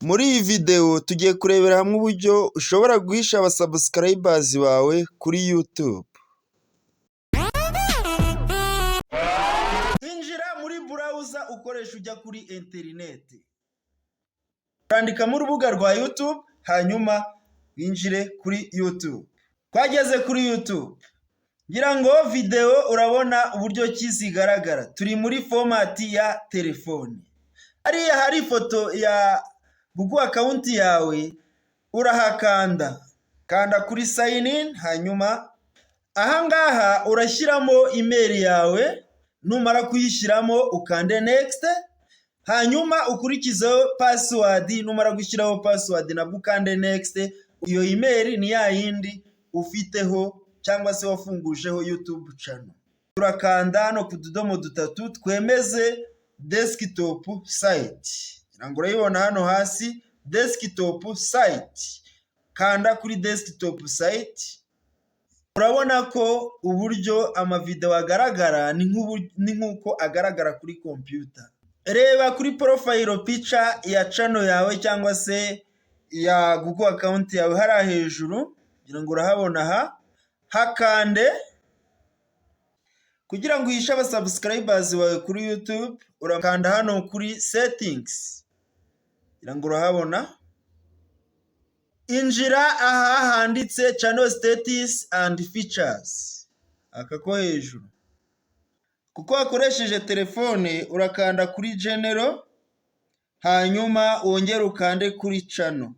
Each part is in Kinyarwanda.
Muri iyi video tugiye kurebera hamwe uburyo ushobora guhisha abasubscribers bawe kuri YouTube. Injira muri browser ukoresha ujya kuri internet. Urandika mu rubuga rwa YouTube hanyuma winjire kuri YouTube. Twageze kuri YouTube. Ngira ngo video urabona uburyo kizigaragara. Turi muri format ya telefone. Hariya hari ifoto ya Google account yawe, urahakanda. Kanda kuri sign in, hanyuma ahangaha urashyiramo email yawe, numara kuyishyiramo ukande next, hanyuma ukurikizeho password, numara gushyiraho password nabwo ukande next. Iyo email ni ya yindi ufiteho cyangwa se wafungujeho YouTube channel. Turakanda hano ku tudomo dutatu twemeze desktop site. Ngo urayibona hano hasi desktop site. Kanda kuri desktop site. Urabona ko uburyo amavideo agaragara ni nk'uko agaragara kuri computer. Reba kuri profile picture ya channel yawe cyangwa se ya Google account yawe hari hejuru, ngira ngo urahabona ha. Hakande kugira ngo uhishe abasubscribers bawe kuri YouTube, urakanda hano kuri settings. Ngira ngo urahabona. Injira aha handitse channel status and features. Aka ko hejuru. Kuko wakoresheje telefone urakanda kuri general, hanyuma wongera ukande kuri channel.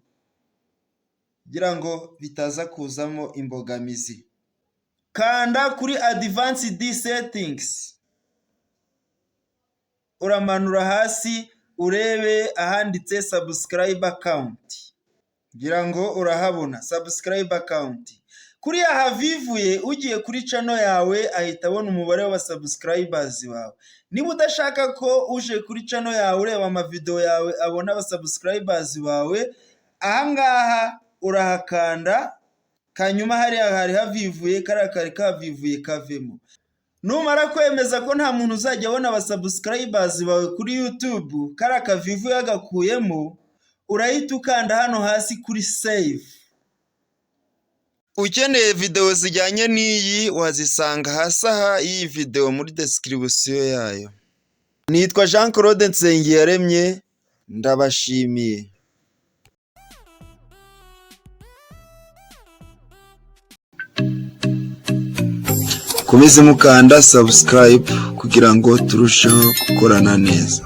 Ngira ngo bitaza kuzamo imbogamizi. Kanda kuri advanced settings. Uramanura hasi urebe ahanditse subscriber count. Ngira ngo urahabona subscriber count. Kuri aha vivuye ugiye kuri channel yawe ahita abona umubare wa subscribers bawe. Niba udashaka ko uje kuri channel yawe ureba ama video yawe abona aba subscribers bawe, ahangaha urahakanda, kanyuma hari havivuye kari kavivuye kavemo. Numara kwemeza ko nta muntu uzajya abona aba subscribers bawe kuri YouTube, kari kavivuye agakuyemo, urahita ukanda hano hasi kuri save. Ukeneye video zijyanye n'iyi wazisanga hasi aha iyi video muri description yayo. Nitwa Jean Claude Nsengiyaremye, ndabashimiye. Komeze mukanda subscribe kugira ngo turusheho gukorana neza.